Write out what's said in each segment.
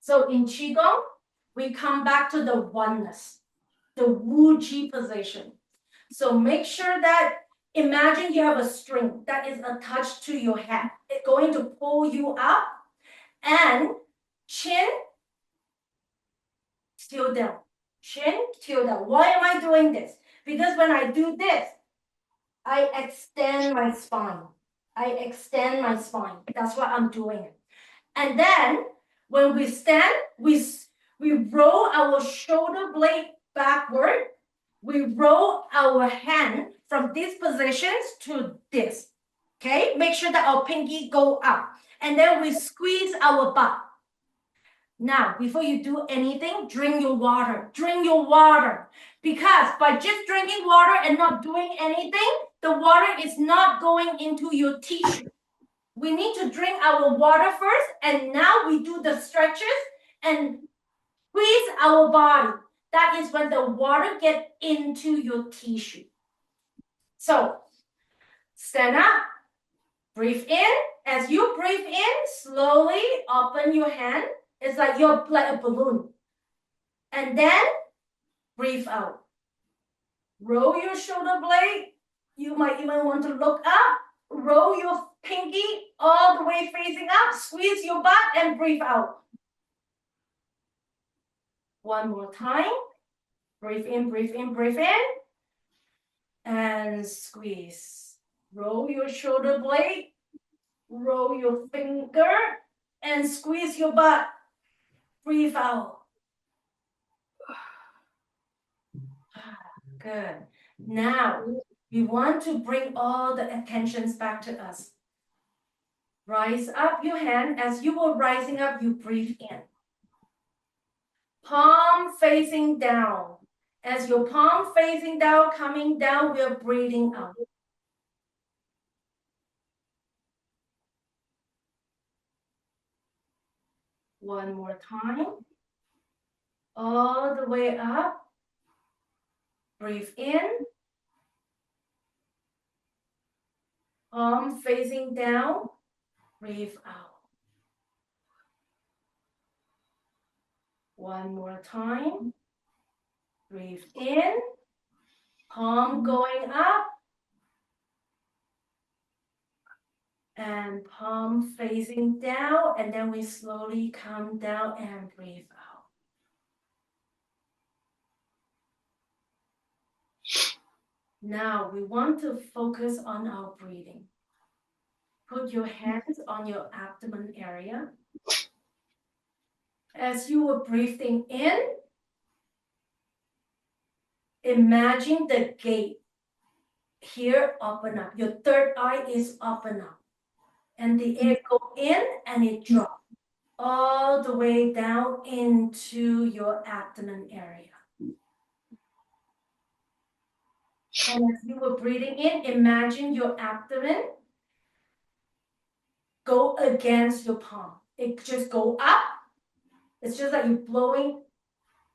So in Qigong, we come back to the oneness, the Wu Qi position. So make sure that, imagine you have a string that is attached to your head. It's going to pull you up and chin, till down. Chin, till down. Why am I doing this? Because when I do this, I extend my spine. I extend my spine. That's what I'm doing. And then when we stand, we roll our shoulder blade backward. We roll our hand from these positions to this. Okay, make sure that our pinky go up. And then we squeeze our butt. Now, before you do anything, drink your water. Drink your water. Because by just drinking water and not doing anything, the water is not going into your tissue. We need to drink our water first, and now we do the stretches and squeeze our body. That is when the water gets into your tissue. So, stand up, breathe in. As you breathe in, slowly open your hand. It's like you're like a balloon. And then breathe out. Roll your shoulder blade. You might even want to look up. Roll your pinky all the way facing up. Squeeze your butt and breathe out. One more time. Breathe in, breathe in, breathe in. And squeeze. Roll your shoulder blade. Roll your finger and squeeze your butt. Breathe out. Good. Now, we want to bring all the attentions back to us. Rise up your hand. As you were rising up, you breathe in. Palm facing down. As your palm facing down, coming down, we're breathing out. One more time. All the way up. Breathe in. Palm facing down. Breathe out. One more time. Breathe in. Palm going up. And palm facing down. And then we slowly come down and breathe out. Now we want to focus on our breathing. Put your hands on your abdomen area. As you were breathing in, imagine the gate here open up. Your third eye is open up. And the air go in and it drops all the way down into your abdomen area. And as you were breathing in, imagine your abdomen go against your palm. It just go up. It's just like you're blowing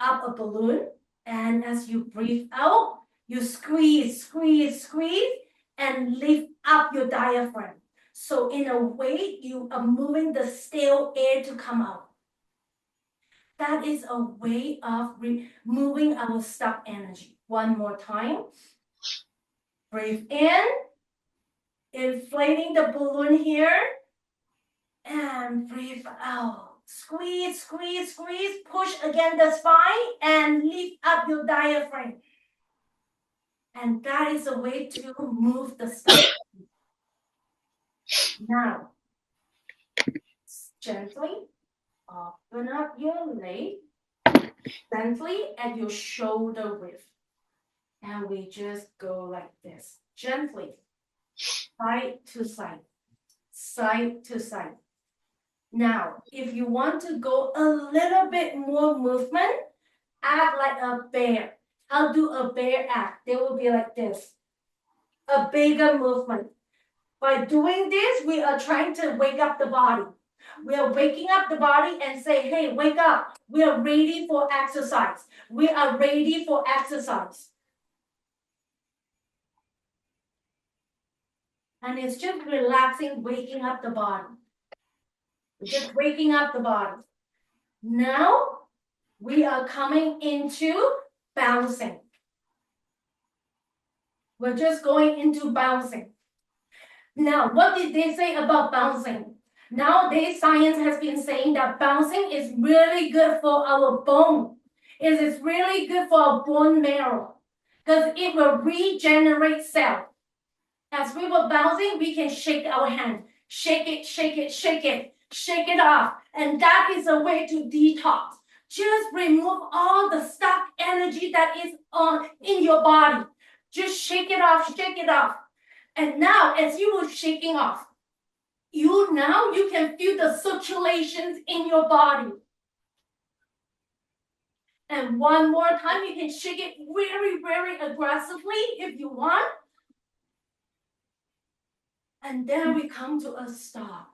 up a balloon. And as you breathe out, you squeeze, squeeze, squeeze, and lift up your diaphragm. So in a way, you are moving the stale air to come out. That is a way of removing our stuck energy. One more time. Breathe in, inflating the balloon here, and breathe out. Squeeze, squeeze, squeeze, push against the spine and lift up your diaphragm. And that is a way to move the stuff. Now, gently open up your leg, gently at your shoulder width. And we just go like this, gently, side to side, side to side. Now, if you want to go a little bit more movement, act like a bear. How do a bear act? They will be like this. A bigger movement. By doing this, we are trying to wake up the body. We are waking up the body and say, hey, wake up. We are ready for exercise. We are ready for exercise. And it's just relaxing, waking up the body. Just waking up the body. Now we are coming into bouncing. We're just going into bouncing. Now, what did they say about bouncing? Nowadays, science has been saying that bouncing is really good for our bone. It is really good for our bone marrow because it will regenerate cells. As we were bouncing, we can shake our hand. Shake it, shake it, shake it, shake it off. And that is a way to detox. Just remove all the stuck energy that is in your body. Just shake it off, shake it off. And now, as you were shaking off, you can feel the circulations in your body. And one more time, you can shake it very, very aggressively if you want. And then we come to a stop.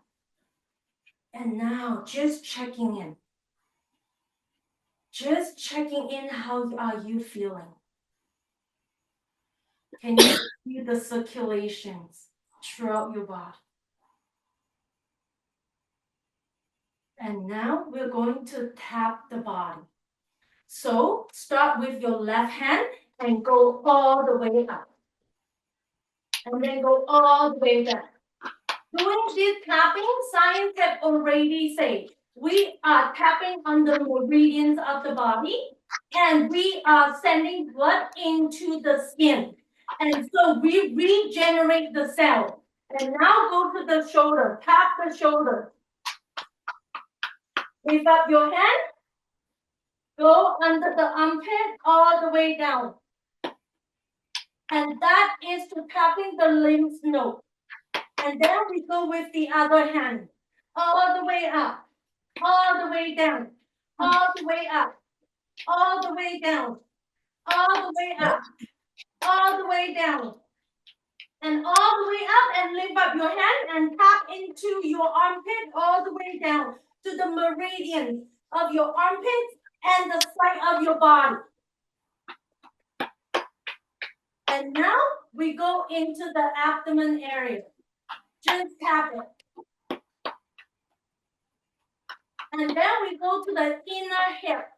And now just checking in. Just checking in, how are you feeling? Can you feel the circulations throughout your body? And now we're going to tap the body. So start with your left hand and go all the way up. And then go all the way down. Doing this tapping, science has already said we are tapping on the meridians of the body and we are sending blood into the skin. And so we regenerate the cell. And now go to the shoulder, tap the shoulder. Lift up your hand, go under the armpit all the way down. And that is to tapping the lymph node. And then we go with the other hand, all the way up, all the way down, all the way up, all the way down, all the way up, all the way down, and all the way up, and lift up your hand and tap into your armpit all the way down to the meridian of your armpit and the side of your body. And now we go into the abdomen area. Just tap it. And then we go to the inner hip,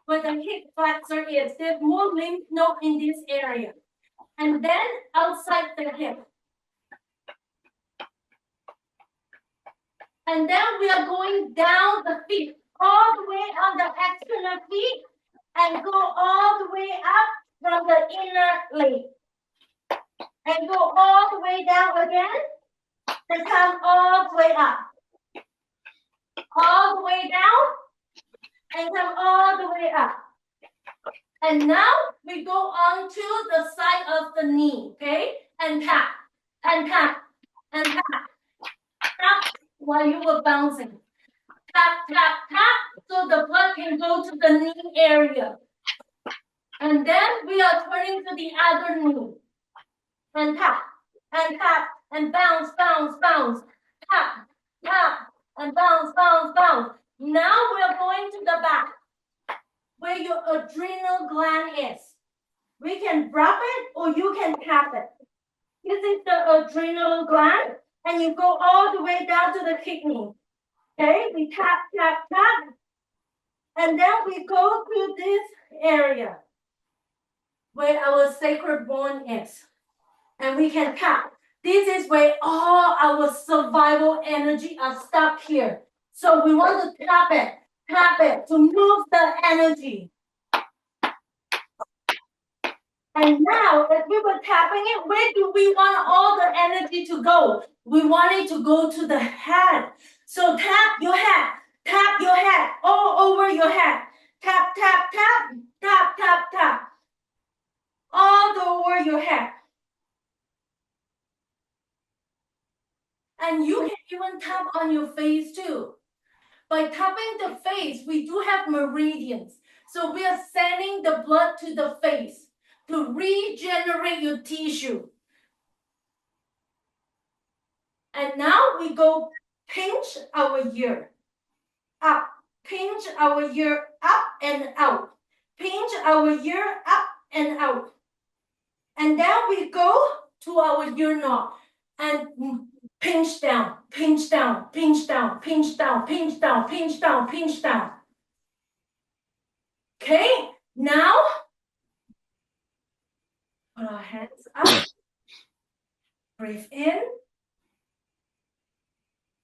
where the hip flexor is. There's more lymph node in this area. And then outside the hip. And then we are going down the feet, all the way on the external feet, and go all the way up from the inner leg. And go all the way down again, and come all the way up. All the way down, and come all the way up. And now we go on to the side of the knee, okay? And tap, and tap, and tap. Tap while you were bouncing. Tap, tap, tap, so the blood can go to the knee area. And then we are turning to the other knee. And tap, and bounce, bounce, bounce. Tap, tap, and bounce, bounce, bounce. Now we are going to the back, where your adrenal gland is. We can rub it or you can tap it. This is the adrenal gland, and you go all the way down to the kidney. Okay, we tap, tap, tap. And then we go to this area where our sacral bone is. And we can tap. This is where all our survival energy are stuck here. So we want to tap it to move the energy. And now, as we were tapping it, where do we want all the energy to go? We want it to go to the head. So tap your head, all over your head. Tap, tap, tap, tap, tap, tap. All over your head. And you can even tap on your face too. By tapping the face, we do have meridians. So we are sending the blood to the face to regenerate your tissue. And now we go pinch our ear up, pinch our ear up and out, pinch our ear up and out. And then we go to our ear knob and Pinch down, pinch down, pinch down, pinch down, pinch down, pinch down, pinch down. Okay, now put our hands up, breathe in,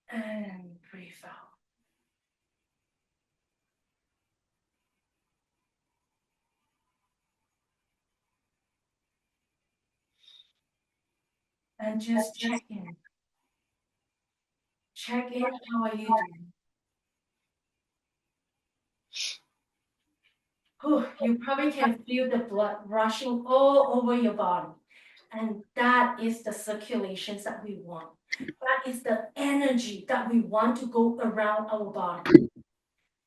and breathe out. And just check in. Check in, how are you doing? You probably can feel the blood rushing all over your body. And that is the circulations that we want. That is the energy that we want to go around our body.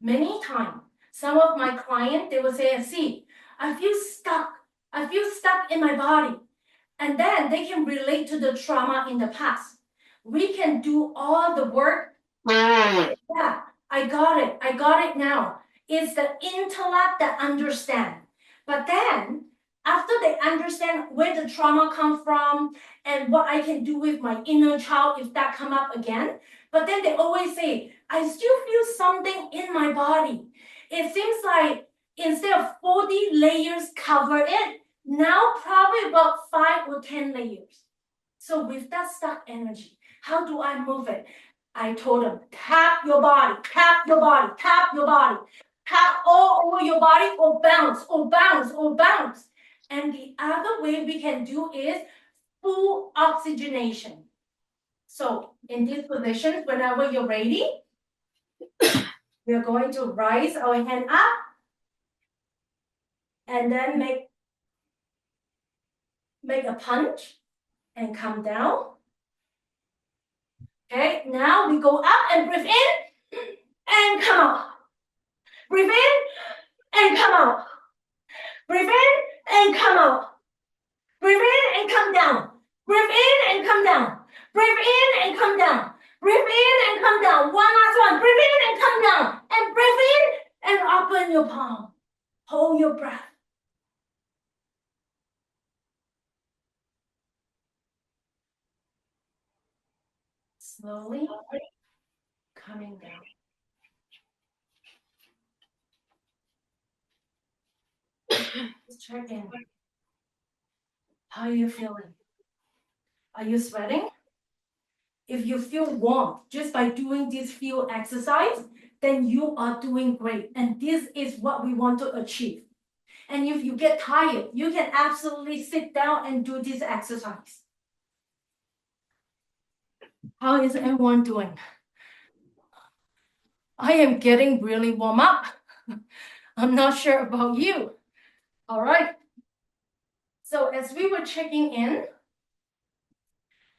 Many times, some of my clients, they will say, see, I feel stuck. I feel stuck in my body. And then they can relate to the trauma in the past. We can do all the work. Yeah, I got it. I got it now. It's the intellect that understand. But then after they understand where the trauma comes from and what I can do with my inner child if that come up again, but then they always say, I still feel something in my body. It seems like instead of 40 layers cover it, now probably about 5 or 10 layers. So with that stuck energy, how do I move it? I told them, tap your body, tap your body, tap your body, tap all over your body or bounce, or bounce, or bounce. And the other way we can do is full oxygenation. So in this position, whenever you're ready, we're going to raise our hand up and then make a punch and come down. Okay, now we go up and breathe in and come out. Breathe in and come out. Breathe in and come out. Breathe in and come down. Breathe in and come down. Breathe in and come down. Breathe in and come down. One last one. Breathe in and come down. And breathe in and open your palm. Hold your breath. Slowly coming down. Just check in. How are you feeling? Are you sweating? If you feel warm just by doing this few exercise, then you are doing great. And this is what we want to achieve. And if you get tired, you can absolutely sit down and do this exercise. How is everyone doing? I am getting really warm up. I'm not sure about you. All right. So as we were checking in,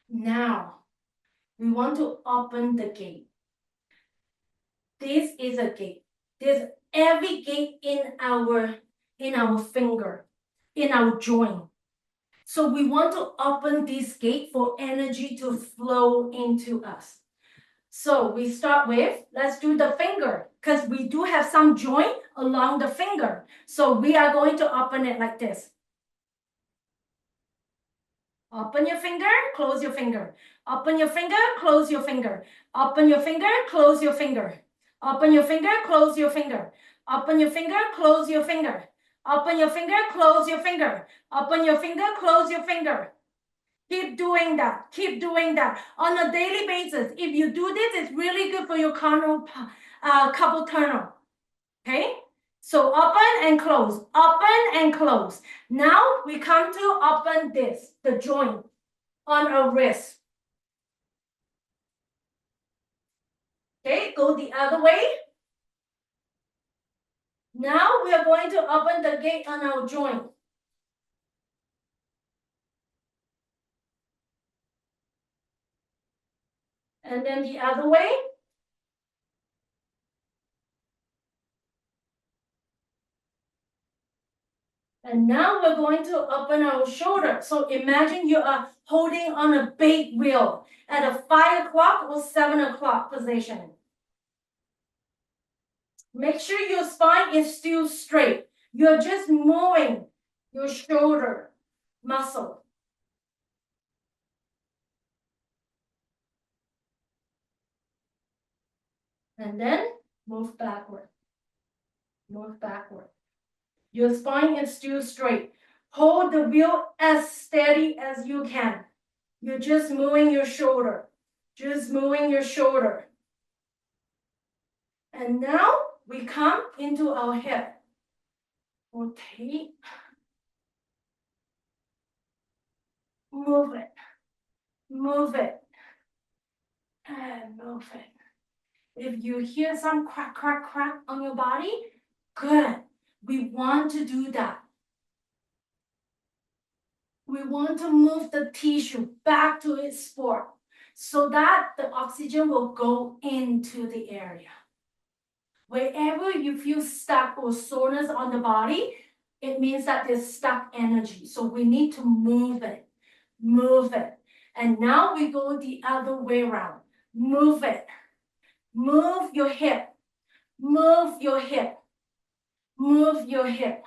now we want to open the gate. This is a gate. There's every gate in our finger, in our joint. So we want to open this gate for energy to flow into us. So we start with, let's do the finger, because we do have some joint along the finger. So we are going to open it like this. Open your finger, close your finger. Open your finger, close your finger. Open your finger, close your finger. Open your finger, close your finger. Open your finger, close your finger. Open your finger, close your finger. Open your finger, close your finger. Keep doing that. Keep doing that on a daily basis. If you do this, it's really good for your carpal tunnel. Okay? So open and close, open and close. Now we come to open this, the joint on our wrist. Okay, go the other way. Now we are going to open the gate on our joint. And then the other way. And now we're going to open our shoulder. So imagine you are holding on a big wheel at a 5 o'clock or 7 o'clock position. Make sure your spine is still straight. You're just moving your shoulder muscle. And then move backward. Move backward. Your spine is still straight. Hold the wheel as steady as you can. You're just moving your shoulder. Just moving your shoulder. And now we come into our hip. Rotate. Move it. Move it. And move it. If you hear some crack, crack, crack on your body, good. We want to do that. We want to move the tissue back to its spot so that the oxygen will go into the area. Wherever you feel stuck or soreness on the body, it means that there's stuck energy. So we need to move it, move it. And now we go the other way around. Move it. Move your hip. Move your hip. Move your hip.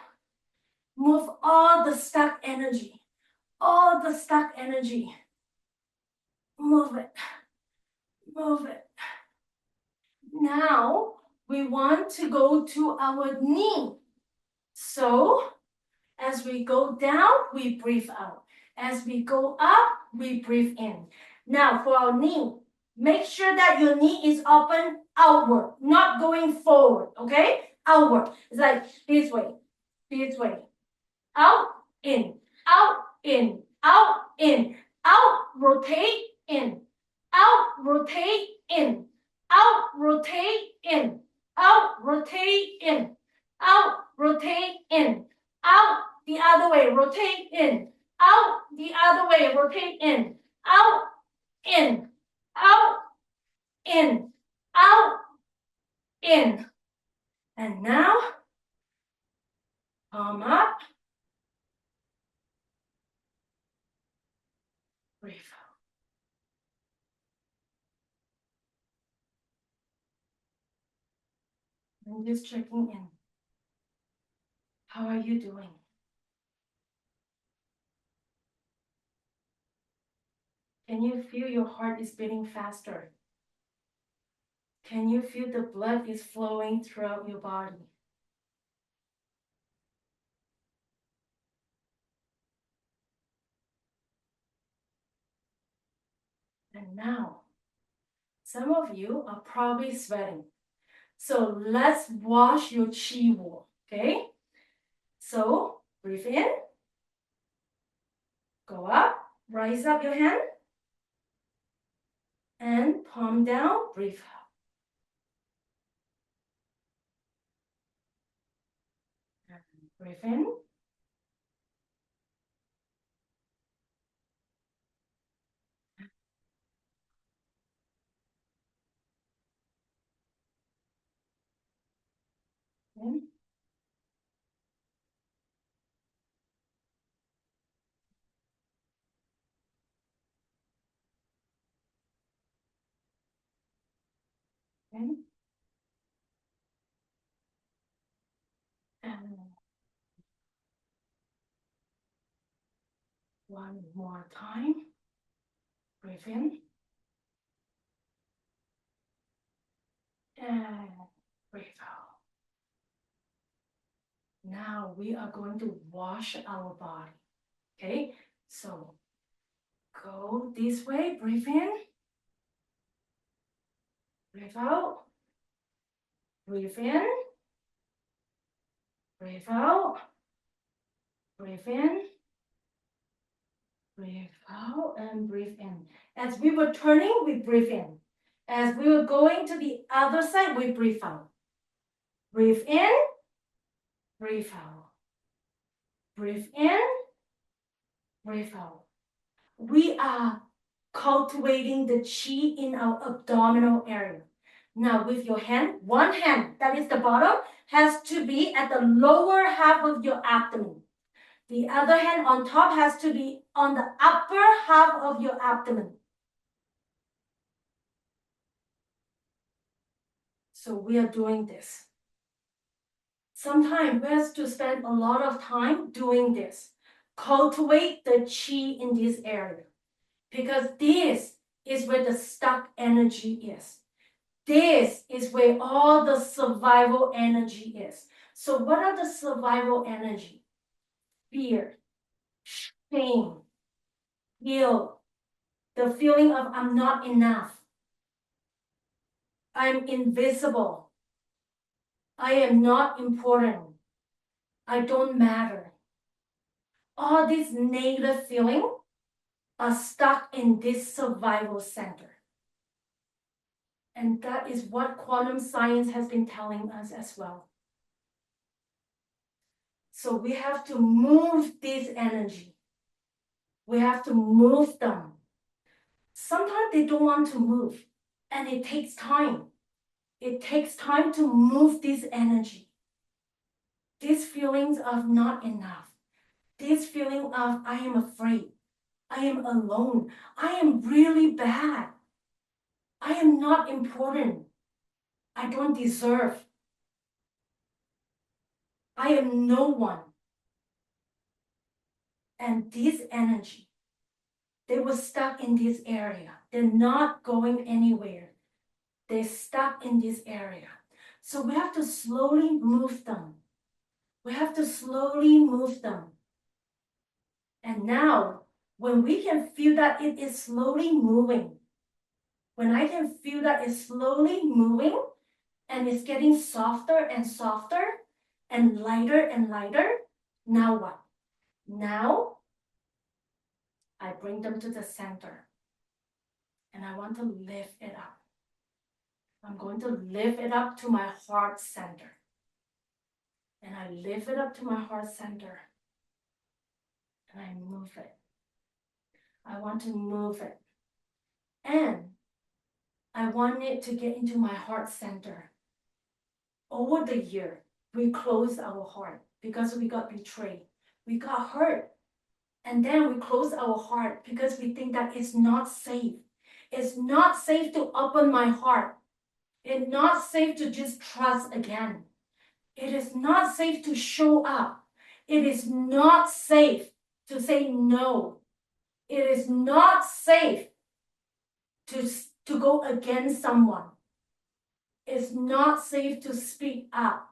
Move all the stuck energy. All the stuck energy. Move it. Move it. Now we want to go to our knee. So as we go down, we breathe out. As we go up, we breathe in. Now for our knee, make sure that your knee is open outward, not going forward, okay? Outward. It's like this way, out, in, out, in, out, in, out, rotate, in, out, rotate, in, out, rotate, in, out, rotate, in, out, rotate, in, out, the other way, rotate, in, out, the other way, rotate, in, out, in, out, in, out, in. And now, palm up, breathe out. I'm just checking in. How are you doing? Can you feel your heart is beating faster? Can you feel the blood is flowing throughout your body? And now, some of you are probably sweating. So let's wash your chi wall, okay? So breathe in, go up, raise up your hand, and palm down, breathe out. And breathe in. In. In. And one more time. Breathe in. And breathe out. Now we are going to wash our body. Okay, so go this way, breathe in, breathe out, breathe in, breathe out, breathe in, breathe out, and breathe in. As we were turning, we breathe in. As we were going to the other side, we breathe out. Breathe in, breathe out. Breathe in, breathe out. We are cultivating the chi in our abdominal area. Now with your hand, one hand, that is the bottom, has to be at the lower half of your abdomen. The other hand on top has to be on the upper half of your abdomen. So we are doing this. Sometimes we have to spend a lot of time doing this. Cultivate the chi in this area. Because this is where the stuck energy is. This is where all the survival energy is. So what are the survival energy? Fear, shame, guilt, the feeling of I'm not enough, I'm invisible, I am not important, I don't matter. All these negative feelings are stuck in this survival center. And that is what quantum science has been telling us as well. So we have to move this energy. We have to move them. Sometimes they don't want to move, and it takes time. It takes time to move this energy. These feelings of not enough. This feeling of I am afraid. I am alone. I am really bad. I am not important. I don't deserve. I am no one. And this energy, they were stuck in this area. They're not going anywhere. They're stuck in this area. So we have to slowly move them. We have to slowly move them. And now, when we can feel that it is slowly moving, when I can feel that it's slowly moving and it's getting softer and softer and lighter, now what? Now, I bring them to the center and I want to lift it up. I'm going to lift it up to my heart center. And I lift it up to my heart center. And I move it. I want to move it. And I want it to get into my heart center. Over the year, we closed our heart because we got betrayed. We got hurt. And then we close our heart because we think that it's not safe. It's not safe to open my heart. It's not safe to just trust again. It is not safe to show up. It is not safe to say no. It is not safe to go against someone. It's not safe to speak up.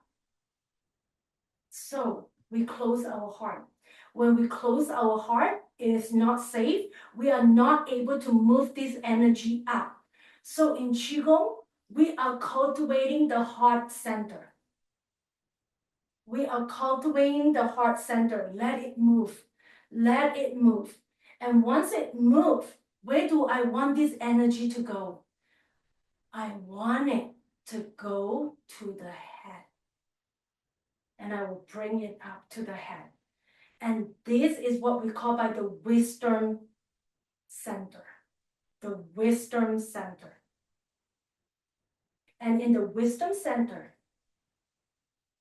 So we close our heart. When we close our heart, it is not safe. We are not able to move this energy up. So in Qigong, we are cultivating the heart center. We are cultivating the heart center. Let it move. Let it move. And once it moves, where do I want this energy to go? I want it to go to the head. And I will bring it up to the head. And this is what we call by the wisdom center. The wisdom center. And in the wisdom center,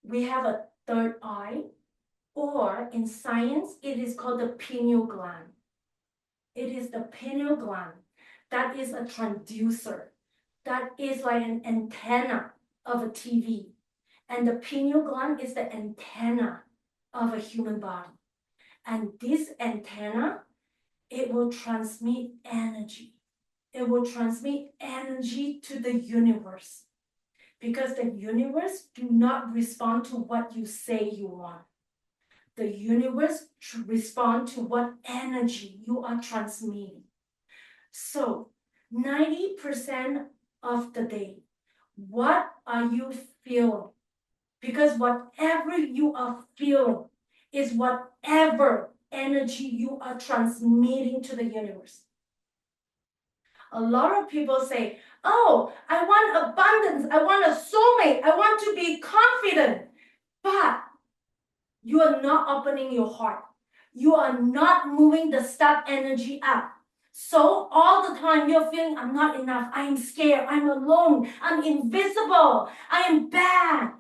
we have a third eye, or in science, it is called the pineal gland. It is the pineal gland that is a transducer, that is like an antenna of a TV. And the pineal gland is the antenna of a human body. And this antenna, it will transmit energy. It will transmit energy to the universe. Because the universe do not respond to what you say you want. The universe respond to what energy you are transmitting. So 90% of the day, what are you feeling? Because whatever you are feeling is whatever energy you are transmitting to the universe. A lot of people say, oh, I want abundance, I want a soulmate, I want to be confident. But you are not opening your heart. You are not moving the stuck energy up. So all the time you're feeling, I'm not enough, I am scared, I'm alone, I'm invisible, I am bad.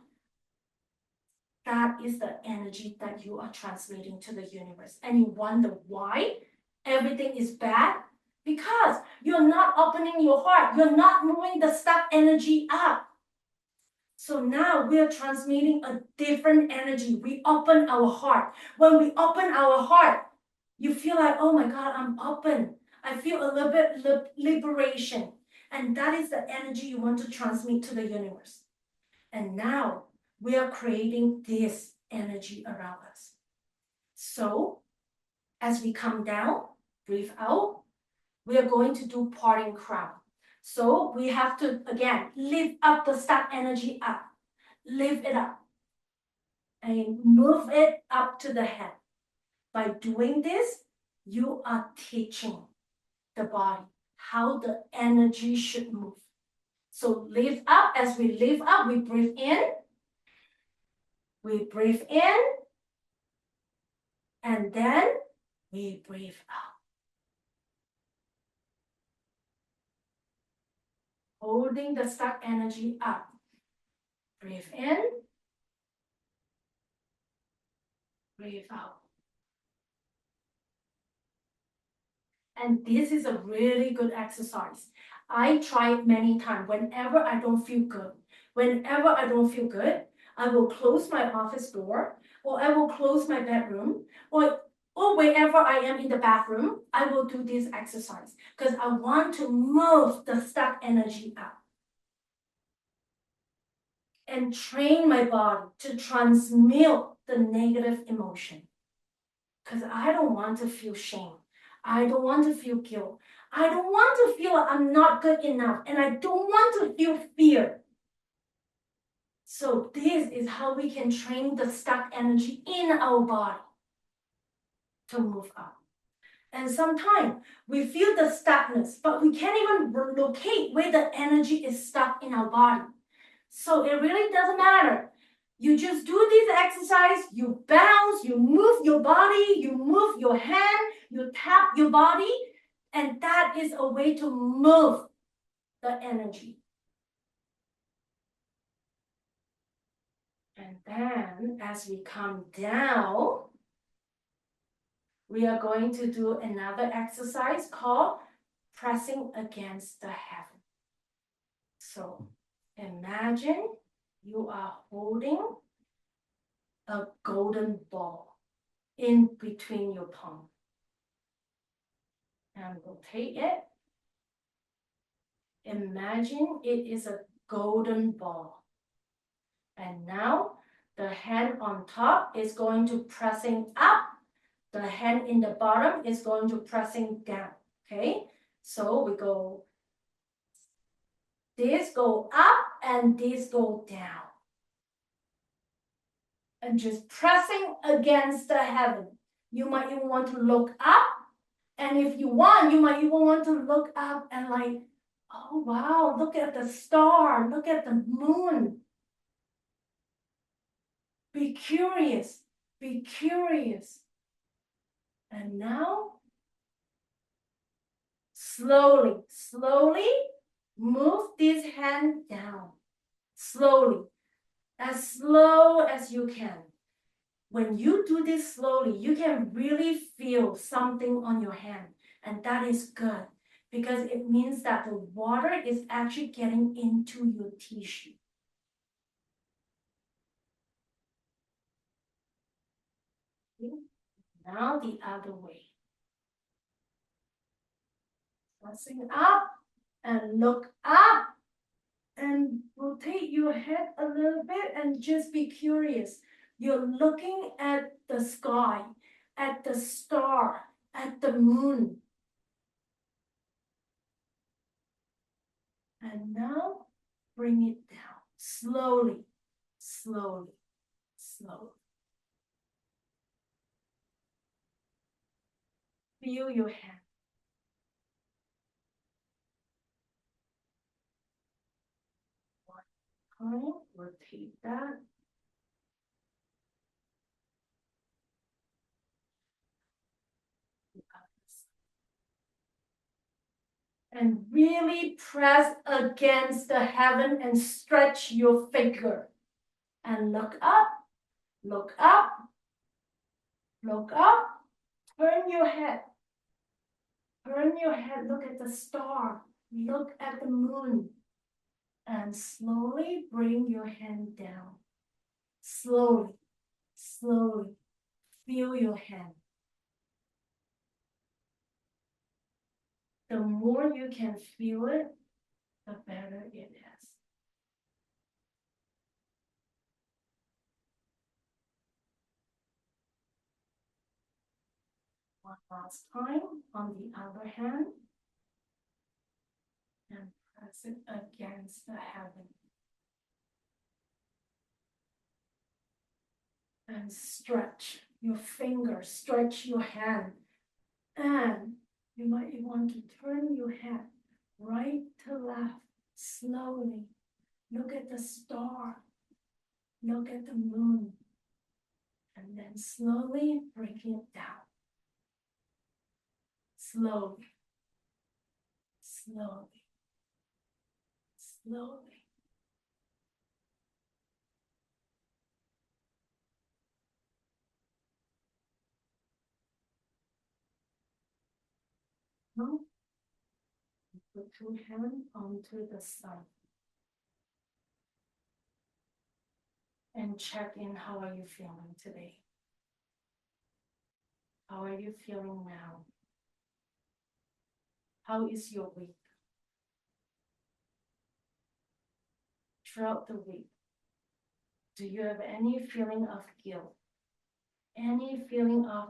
That is the energy that you are transmitting to the universe. And you wonder why everything is bad? Because you're not opening your heart. You're not moving the stuck energy up. So now we are transmitting a different energy. We open our heart. When we open our heart, you feel like, oh my God, I'm open. I feel a little bit liberation. And that is the energy you want to transmit to the universe. And now we are creating this energy around us. So as we come down, breathe out, we are going to do parting crown. So we have to, again, lift up the stuck energy up. Lift it up. And move it up to the head. By doing this, you are teaching the body how the energy should move. So lift up. As we lift up, we breathe in. We breathe in. And then we breathe out. Holding the stuck energy up. Breathe in. Breathe out. And this is a really good exercise. I try it many times. Whenever I don't feel good, I will close my office door, or I will close my bedroom, or wherever I am in the bathroom, I will do this exercise because I want to move the stuck energy up and train my body to transmute the negative emotion. Because I don't want to feel shame. I don't want to feel guilt. I don't want to feel I'm not good enough. And I don't want to feel fear. So this is how we can train the stuck energy in our body to move up. And sometimes we feel the stuckness, but we can't even locate where the energy is stuck in our body. So it really doesn't matter. You just do this exercise, you bounce, you move your body, you move your hand, you tap your body, and that is a way to move the energy. And then as we come down, we are going to do another exercise called pressing against the heaven. So imagine you are holding a golden ball in between your palm. And rotate it. Imagine it is a golden ball. And now the hand on top is going to pressing up. The hand in the bottom is going to pressing down. Okay? So we go, this go up and this go down. And just pressing against the heaven. You might even want to look up. And if you want, you might even want to look up and like, oh wow, look at the star, look at the moon. Be curious, be curious. And now, slowly, slowly move this hand down. Slowly, as slow as you can. When you do this slowly, you can really feel something on your hand. And that is good because it means that the water is actually getting into your tissue. Now the other way. Pressing up and look up and rotate your head a little bit and just be curious. You're looking at the sky, at the star, at the moon. And now bring it down slowly, slowly, slowly. Feel your hand. One time, rotate that. And really press against the heaven and stretch your finger. And look up, look up, look up. Turn your head. Turn your head, look at the star. Look at the moon. And slowly bring your hand down. Slowly, slowly. Feel your hand. The more you can feel it, the better it is. One last time on the other hand. And press it against the heaven. And stretch your fingers, stretch your hand. And you might want to turn your head right to left, slowly. Look at the star. Look at the moon. And then slowly bring it down. Slowly. Slowly. Slowly. Now, put two hands onto the sun. And check in, how are you feeling today? How are you feeling now? How is your week? Throughout the week, do you have any feeling of guilt? Any feeling of,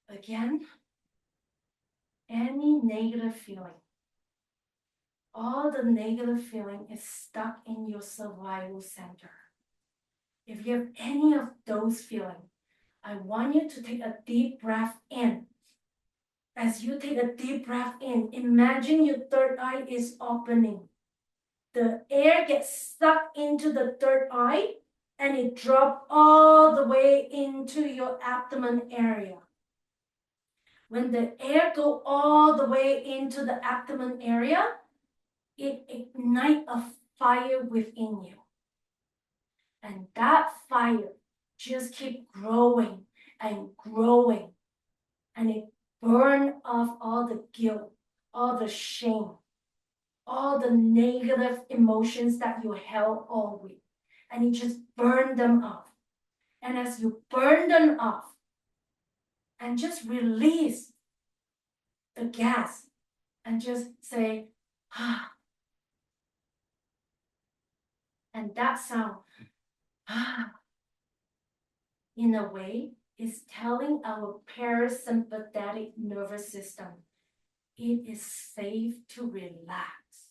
again? Any negative feeling? All the negative feeling is stuck in your survival center. If you have any of those feelings, I want you to take a deep breath in. As you take a deep breath in, imagine your third eye is opening. The air gets sucked into the third eye and it drops all the way into your abdomen area. When the air goes all the way into the abdomen area, it ignites a fire within you. And that fire just keeps growing and growing. And it burns off all the guilt, all the shame, all the negative emotions that you held all week. And you just burn them off. And as you burn them off, and just release the gas, and just say, ah. And that sound, ah, in a way, is telling our parasympathetic nervous system, it is safe to relax.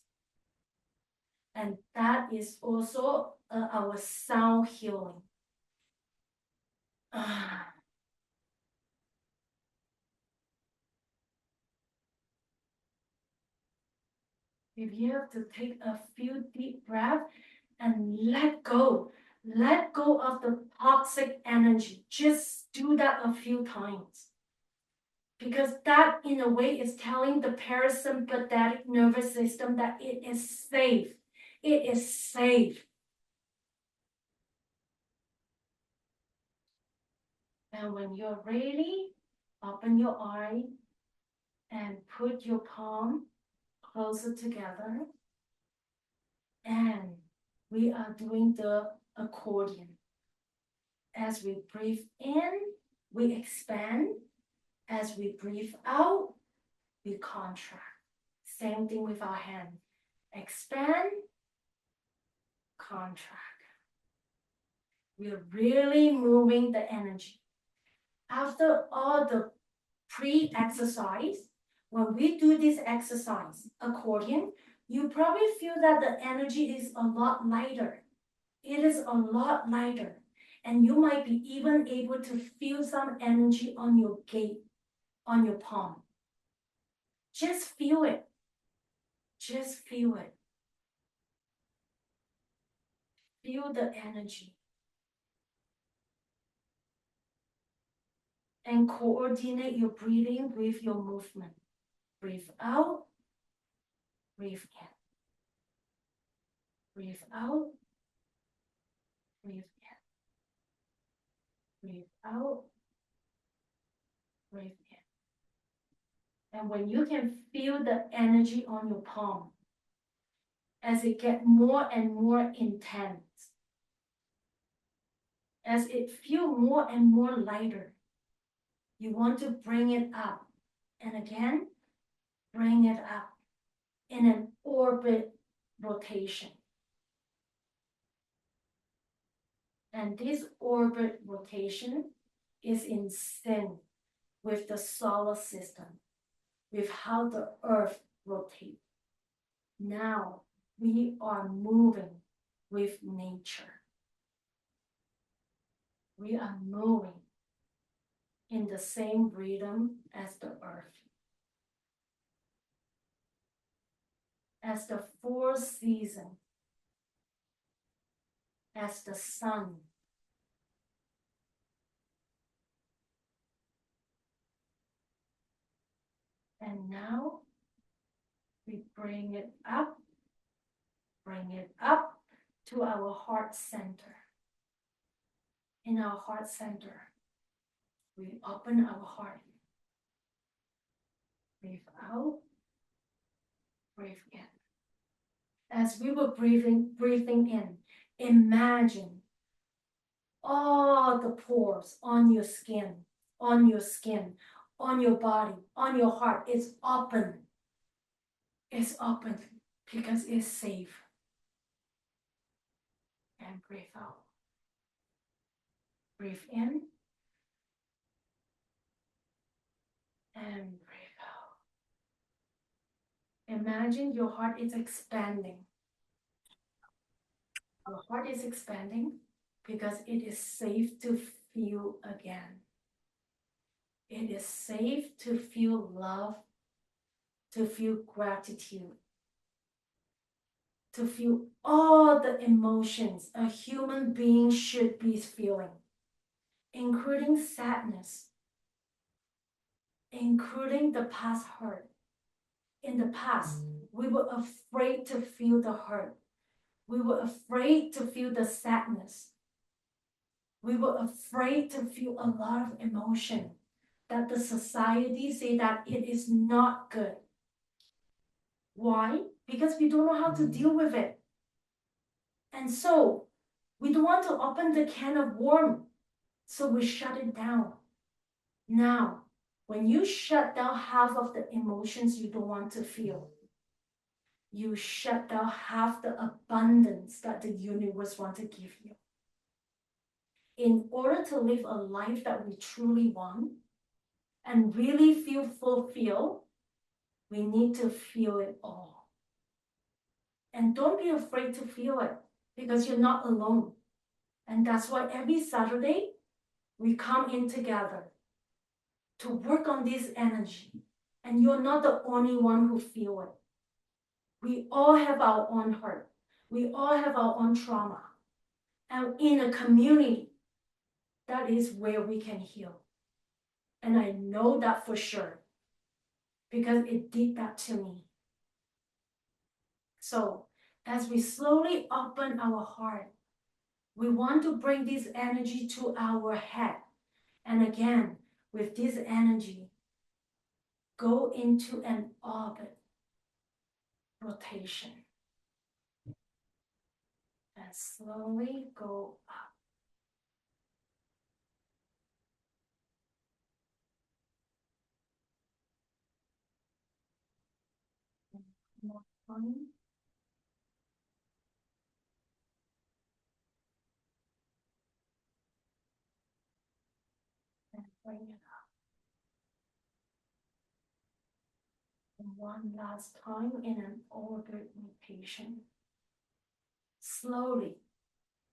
And that is also our sound healing. If you have to take a few deep breaths and let go of the toxic energy. Just do that a few times. Because that, in a way, is telling the parasympathetic nervous system that it is safe. It is safe. And when you're ready, open your eye and put your palm closer together. And we are doing the accordion. As we breathe in, we expand. As we breathe out, we contract. Same thing with our hand. Expand, contract. We're really moving the energy. After all the pre-exercise, when we do this exercise, accordion, you probably feel that the energy is a lot lighter. It is a lot lighter. And you might be even able to feel some energy on your gate, on your palm. Just feel it. Just feel it. Feel the energy. And coordinate your breathing with your movement. Breathe out. Breathe in. Breathe out. Breathe in. Breathe out. Breathe in. And when you can feel the energy on your palm, as it gets more and more intense, as it feels more and more lighter, you want to bring it up. And again, bring it up in an orbit rotation. And this orbit rotation is in sync with the solar system, with how the earth rotates. Now we are moving with nature. We are moving in the same rhythm as the earth. As the four seasons, as the sun, and now we bring it up to our heart center. In our heart center, we open our heart. Breathe out, breathe in. As we were breathing in, imagine all the pores on your skin, on your body, on your heart. It's open. It's open because it's safe. And breathe out. Breathe in and breathe out. Imagine your heart is expanding. Your heart is expanding because it is safe to feel again. It is safe to feel love, to feel gratitude, to feel all the emotions a human being should be feeling, including sadness, including the past hurt. In the past, we were afraid to feel the hurt. We were afraid to feel the sadness. We were afraid to feel a lot of emotion that the society say that it is not good. Why? Because we don't know how to deal with it. And so we don't want to open the can of worm. So we shut it down. Now, when you shut down half of the emotions you don't want to feel, you shut down half the abundance that the universe wants to give you. In order to live a life that we truly want and really feel fulfilled, we need to feel it all. And don't be afraid to feel it because you're not alone. And that's why every Saturday we come in together to work on this energy. And you're not the only one who feel it. We all have our own hurt. We all have our own trauma. And in a community, that is where we can heal. And I know that for sure because it did that to me. So as we slowly open our heart, we want to bring this energy to our head. And again, with this energy, go into an orbit rotation. And slowly go up. More time. And bring it up. And one last time in an orbit rotation. Slowly.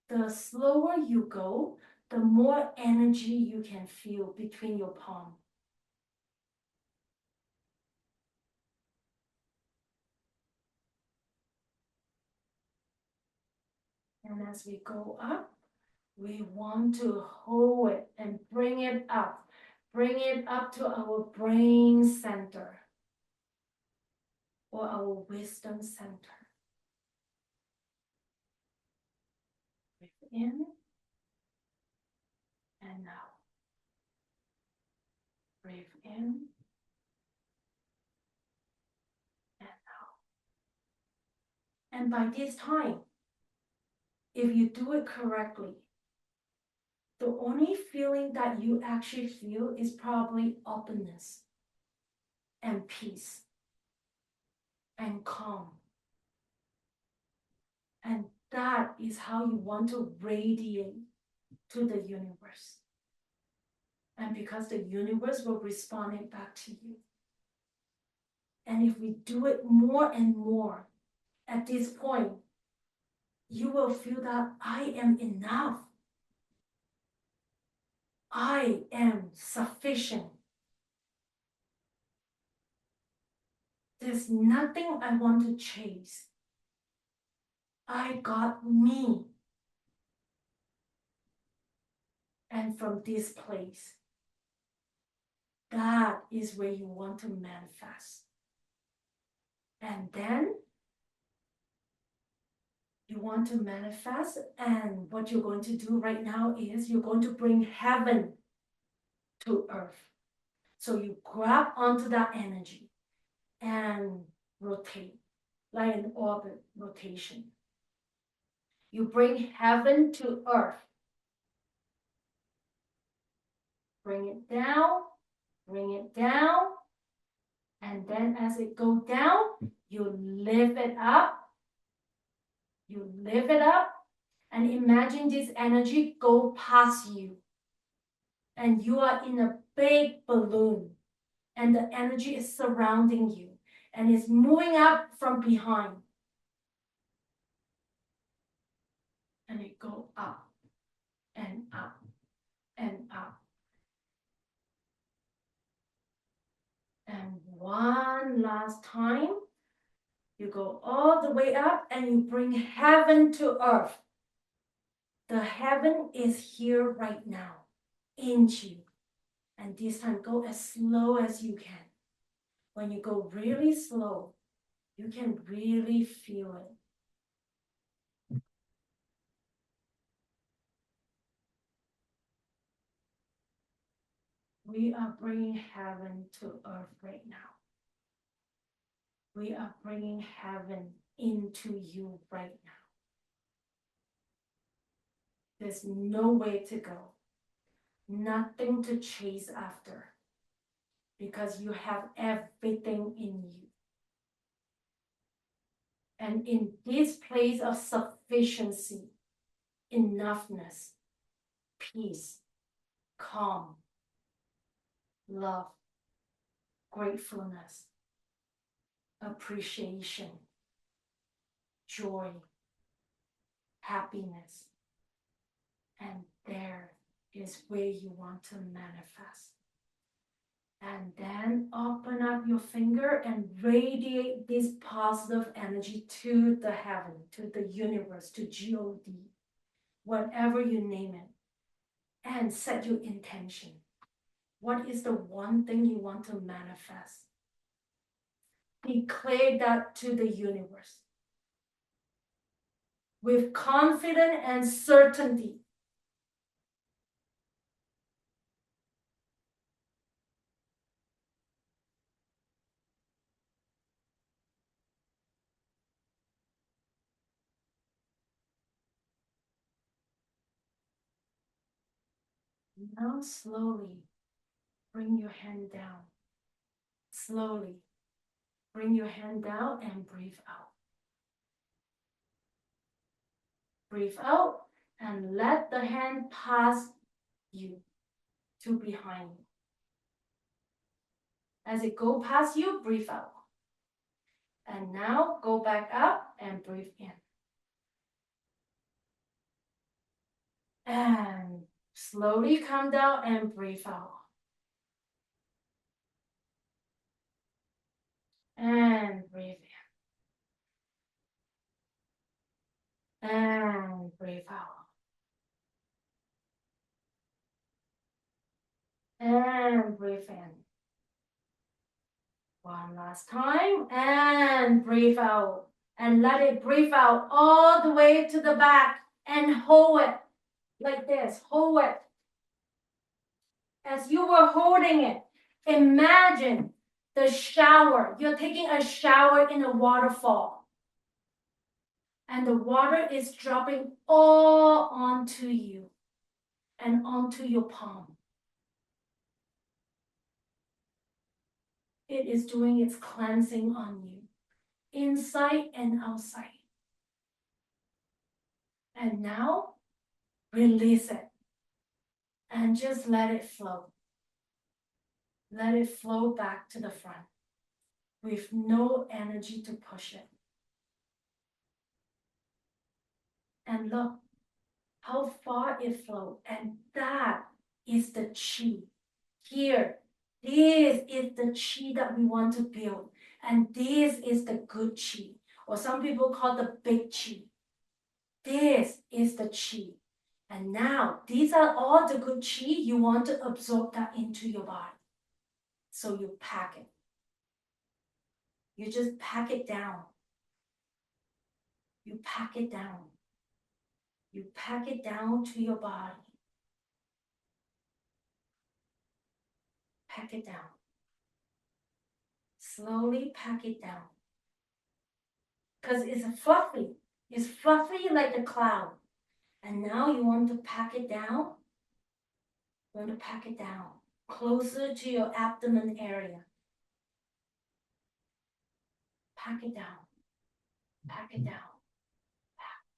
The slower you go, the more energy you can feel between your palms. And as we go up, we want to hold it and bring it up. Bring it up to our brain center or our wisdom center. Breathe in and out. Breathe in and out. And by this time, if you do it correctly, the only feeling that you actually feel is probably openness and peace. and calm. And that is how you want to radiate to the universe. And because the universe will respond it back to you. And if we do it more and more, at this point, you will feel that I am enough. I am sufficient. There's nothing I want to chase. I got me. And from this place, that is where you want to manifest. And then you want to manifest, and what you're going to do right now is you're going to bring heaven to earth. So you grab onto that energy and rotate like an orbit rotation. You bring heaven to earth. Bring it down, bring it down, and then as it goes down, you lift it up. You lift it up, and imagine this energy go past you. And you are in a big balloon, and the energy is surrounding you, and it's moving up from behind. And it go up and up and up. And one last time, you go all the way up and you bring heaven to earth. The heaven is here right now, in you. And this time, go as slow as you can. When you go really slow, you can really feel it. We are bringing heaven to earth right now. We are bringing heaven into you right now. There's no way to go, nothing to chase after, because you have everything in you. And in this place of sufficiency, enoughness, peace, calm, love, gratefulness, appreciation, joy, happiness. And there is where you want to manifest. And then open up your finger and radiate this positive energy to the heaven, to the universe, to God, whatever you name it. And set your intention. What is the one thing you want to manifest? Declare that to the universe with confidence and certainty. Now slowly bring your hand down. Slowly bring your hand down and breathe out. Breathe out and let the hand pass you to behind you. As it go past you, breathe out. And now go back up and breathe in. And slowly come down and breathe out. And breathe in. And breathe out. And breathe in. One last time. And breathe out. And let it breathe out all the way to the back. And hold it like this. Hold it. As you were holding it, imagine the shower. You're taking a shower in a waterfall. And the water is dropping all onto you and onto your palm. It is doing its cleansing on you. inside and outside. And now, release it. And just let it flow. Let it flow back to the front with no energy to push it. And look how far it flowed. And that is the chi. Here, this is the chi that we want to build. And this is the good chi, or some people call the big chi. This is the chi. And now, these are all the good chi. You want to absorb that into your body. So you pack it. You just pack it down. You pack it down. You pack it down to your body. Pack it down. Slowly pack it down. Because it's fluffy. It's fluffy like a cloud. And now you want to pack it down. You want to pack it down closer to your abdomen area. Pack it down. Pack it down. Pack it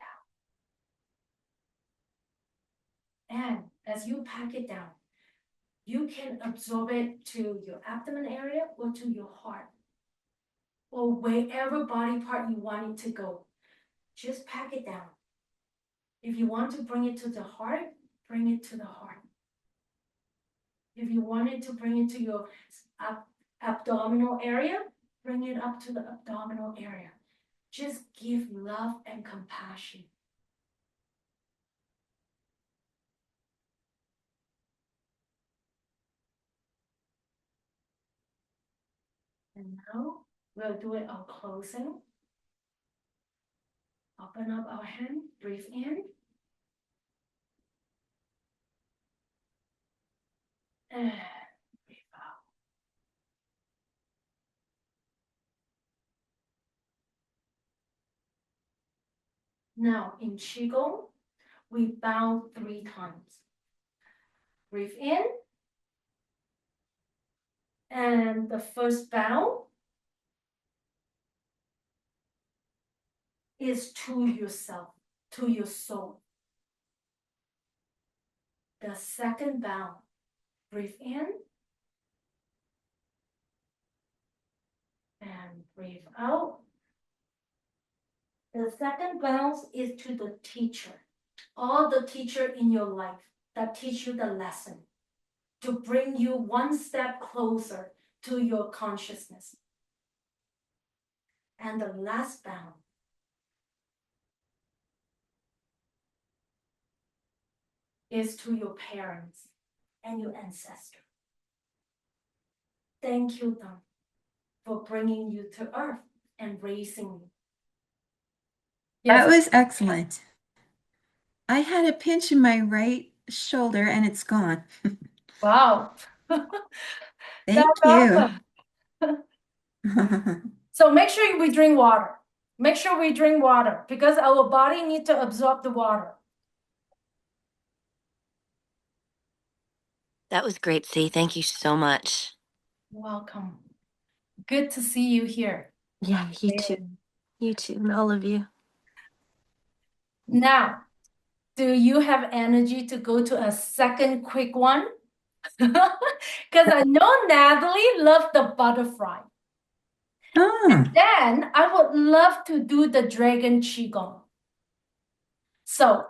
down. And as you pack it down, you can absorb it to your abdomen area or to your heart or wherever body part you want it to go. Just pack it down. If you want to bring it to the heart, bring it to the heart. If you wanted to bring it to your abdominal area, bring it up to the abdominal area. Just give love and compassion. And now we'll do it on closing. Open up our hand, breathe in. And breathe out. Now in Qigong, we bow 3 times. Breathe in. And the first bow is to yourself, to your soul. The second bow, breathe in. And breathe out. The second bounce is to the teacher, all the teacher in your life that teach you the lesson, to bring you one step closer to your consciousness. And the last bound is to your parents and your ancestors. Thank you, them, for bringing you to earth and raising you. That was excellent. I had a pinch in my right shoulder and it's gone. Wow. Thank That's you. awesome. So make sure we drink water. Make sure we drink water because our body needs to absorb the water. That was great, C. Thank you so much. Welcome. Good to see you here. Yeah, you too. You too, and all of you. Now, do you have energy to go to a second quick one? Because I know Natalie loved the butterfly. And then I would love to do the dragon Qigong. So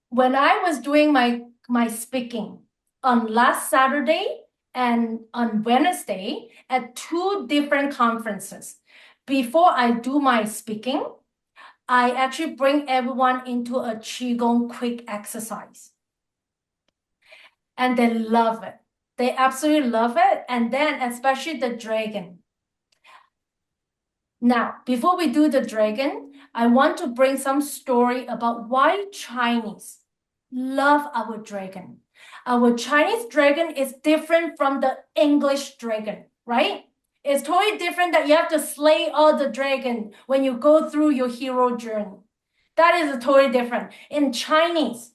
when I was doing my speaking on last Saturday and on Wednesday at 2 different conferences, before I do my speaking, I actually bring everyone into a Qigong quick exercise. And they love it. They absolutely love it. And then especially the dragon. Now, before we do the dragon, I want to bring some story about why Chinese love our dragon. Our Chinese dragon is different from the English dragon, right? It's totally different that you have to slay all the dragon when you go through your hero journey. That is totally different. In Chinese,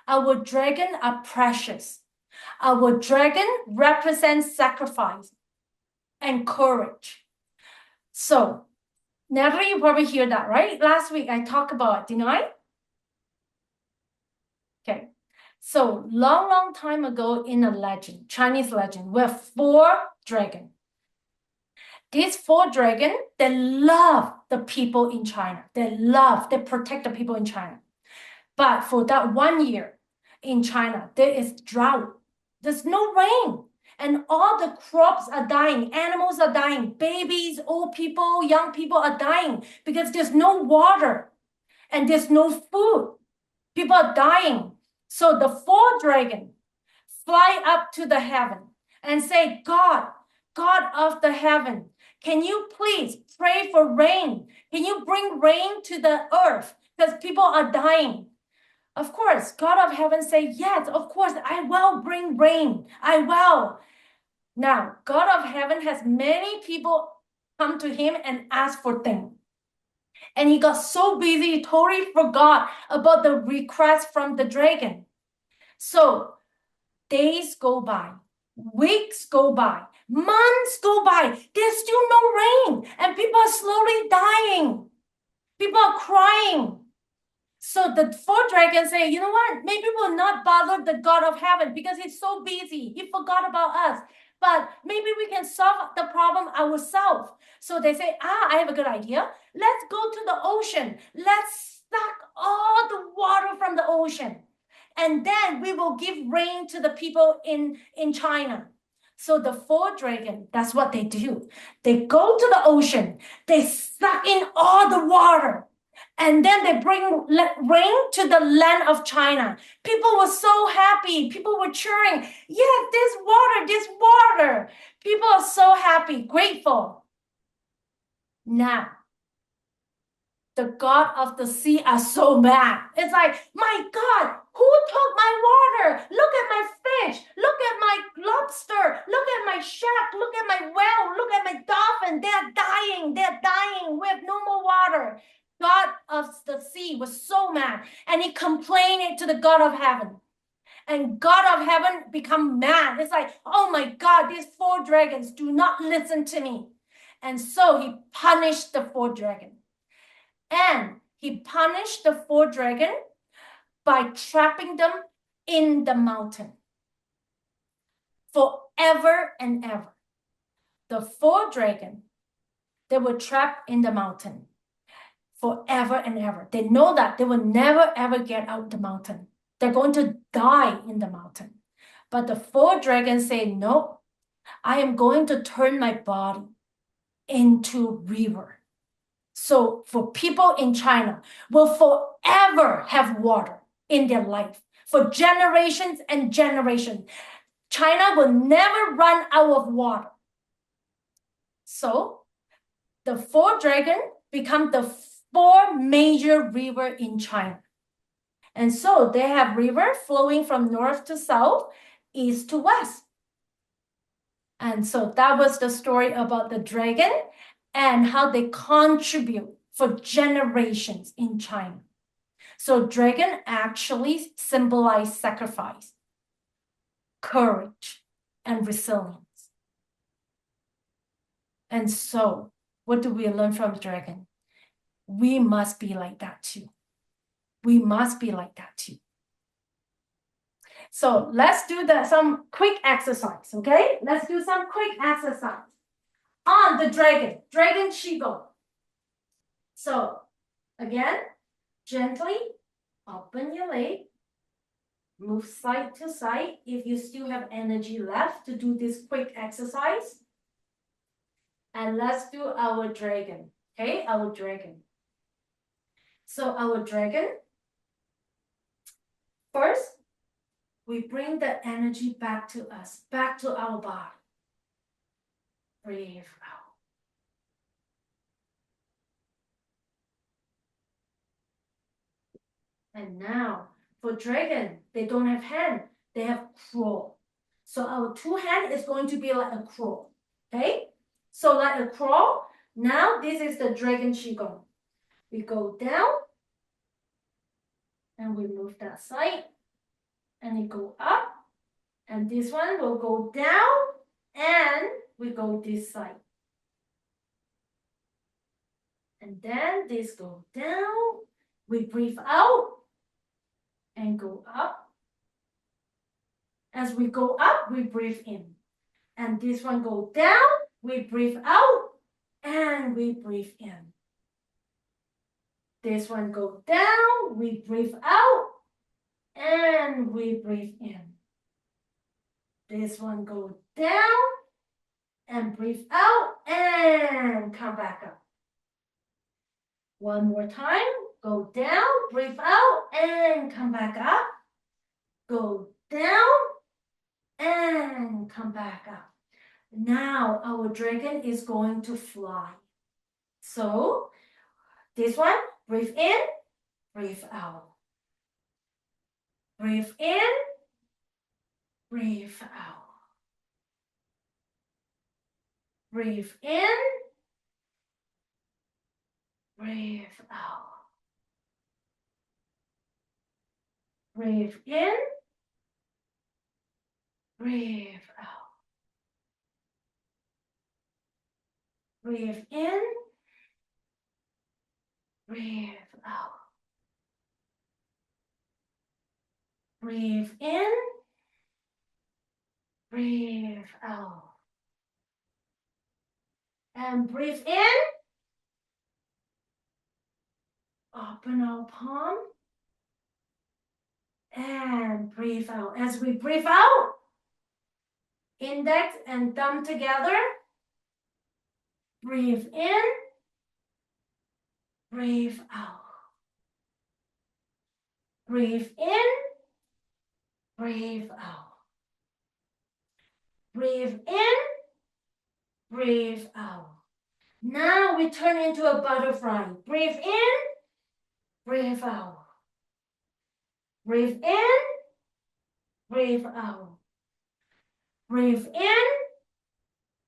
our dragon are precious. Our dragon represents sacrifice and courage. So Natalie, you probably hear that, right? Last week I talked about it, didn't I? Okay. So long time ago in a legend, Chinese legend, we have 4 dragons. These 4 dragons, they love the people in China. They protect the people in China. But for that 1 year in China, there is drought. There's no rain. And all the crops are dying. Animals are dying. Babies, old people, young people are dying because there's no water and there's no food. People are dying. So the 4 dragons fly up to the heaven and say, God, God of the heaven, can you please pray for rain? Can you bring rain to the earth? Because people are dying. Of course, God of heaven say, yes, of course, I will bring rain. I will. Now, God of heaven has many people come to him and ask for things. And he got so busy, he totally forgot about the request from the dragon. So days go by, weeks go by, months go by. There's still no rain, and people are slowly dying. People are crying. So the 4 dragons say, you know what? Maybe we'll not bother the God of heaven because he's so busy. He forgot about us. But maybe we can solve the problem ourselves. So they say, I have a good idea. Let's go to the ocean. Let's suck all the water from the ocean. And then we will give rain to the people in China. So the 4 dragons, that's what they do. They go to the ocean. They suck in all the water. And then they bring rain to the land of China. People were so happy. People were cheering. Yeah, this water, this water. People are so happy, grateful. Now, the god of the sea are so mad. It's like, my God, who took my water? Look at my fish. Look at my lobster. Look at my shark. Look at my whale. Look at my dolphin. They're dying. They're dying. We have no more water. God of the sea was so mad, and he complained it to the God of heaven. And God of heaven become mad. It's like, oh my God, these 4 dragons do not listen to me. And so he punished the 4 dragons. And he punished the 4 dragons by trapping them in the mountain forever and ever. The 4 dragons, they were trapped in the mountain forever and ever. They know that they will never ever get out the mountain. They're going to die in the mountain. But the 4 dragons say, no, I am going to turn my body into river. So for people in China will forever have water in their life for generations and generations. China will never run out of water. So the 4 dragons become the 4 major rivers in China. And so they have river flowing from north to south, east to west. And so that was the story about the dragon and how they contribute for generations in China. So dragon actually symbolize sacrifice, courage, and resilience. And so what do we learn from dragon? We must be like that too. We must be like that too. So let's do some quick exercise, okay? Let's do some quick exercise on the dragon Qigong. So again, gently open your leg, move side to side if you still have energy left to do this quick exercise. And let's do our dragon, okay? Our dragon. So our dragon, first, we bring the energy back to us, back to our body. Breathe out. And now, for dragon, they don't have hand, they have claw. So our 2 hand is going to be like a claw, okay? So like a claw, now this is the dragon Qigong. We go down, and we move that side, and it go up, and this one will go down, and we go this side. And then this go down. We breathe out and go up. As we go up, we breathe in. And this one go down, we breathe out and we breathe in. This one go down, we breathe out and we breathe in. This one go down and breathe out and come back up. One more time, go down, breathe out and come back up. Go down and come back up. Now our dragon is going to fly. So this one, breathe in, breathe out. Breathe in, breathe out. Breathe in, breathe out. Breathe in, breathe out. Breathe in, breathe out. Breathe in, breathe out. And breathe in. Open our palm. And breathe out. As we breathe out, index and thumb together. Breathe in, breathe out. Breathe in, breathe out. Breathe in, breathe out. Now we turn into a butterfly. Breathe in, breathe out. Breathe in, breathe out. Breathe in,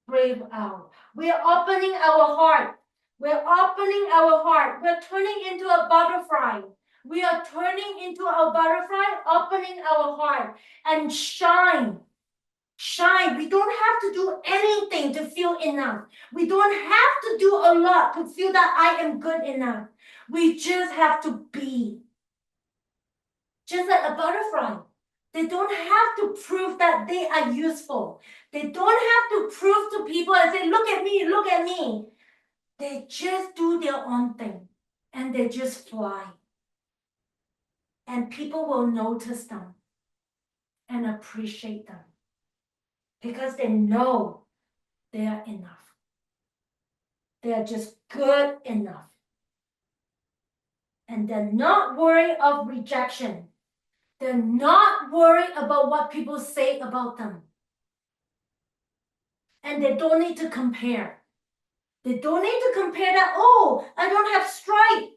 breathe out. We are opening our heart. We're opening our heart. We're turning into a butterfly. We are turning into a butterfly, opening our heart and shine. Shine. We don't have to do anything to feel enough. We don't have to do a lot to feel that I am good enough. We just have to be. Just like a butterfly. They don't have to prove that they are useful. They don't have to prove to people and say, look at me, look at me. They just do their own thing and they just fly. And people will notice them and appreciate them because they know they are enough. They are just good enough. And they're not worried of rejection. They're not worried about what people say about them. And they don't need to compare. They don't need to compare that, oh, I don't have stripe.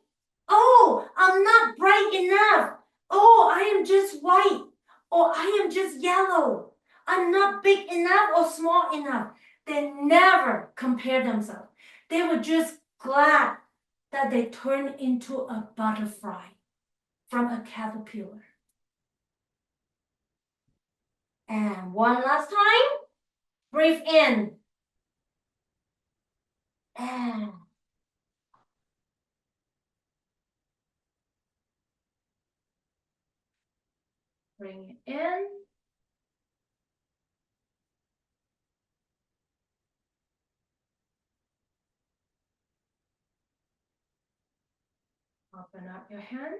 Oh, I'm not bright enough. Oh, I am just white. Or I am just yellow. I'm not big enough or small enough. They never compare themselves. They were just glad that they turned into a butterfly from a caterpillar. And one last time, breathe in. And bring it in. Open up your hand.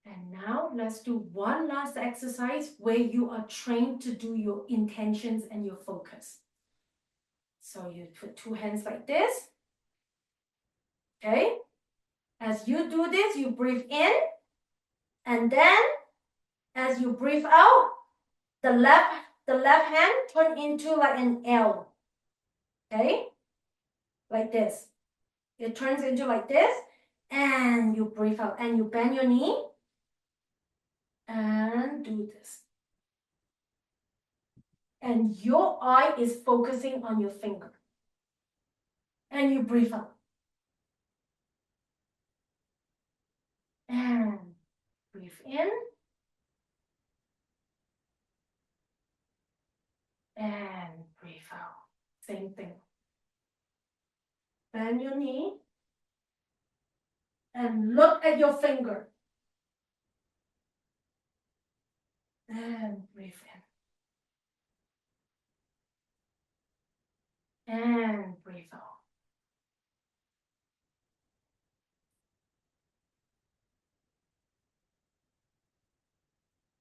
And now let's do one last exercise where you are trained to do your intentions and your focus. So you put two hands like this. Okay? As you do this, you breathe in. And then as you breathe out, the left hand turn into like an L. Okay? Like this. It turns into like this. And you breathe out. And you bend your knee. And do this. And your eye is focusing on your finger. And you breathe out. And breathe in. And breathe out. Same thing. Bend your knee. and look at your finger. And breathe in. And breathe out.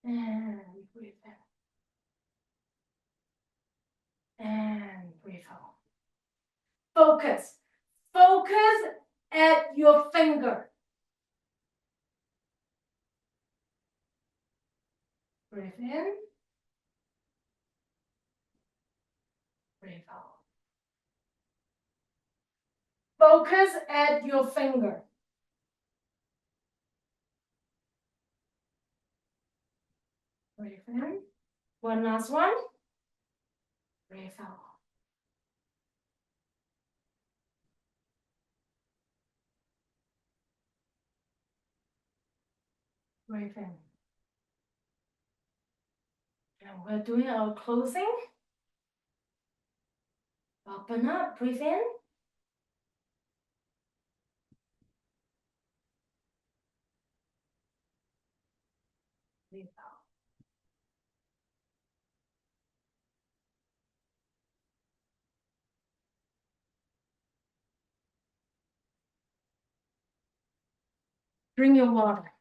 And breathe in. And breathe out. Focus. Focus at your finger. Breathe in. Breathe out. Focus at your finger. Breathe in. One last one. Breathe out. Breathe in. And we're doing our closing. Open up, breathe in. Breathe out. Drink your water.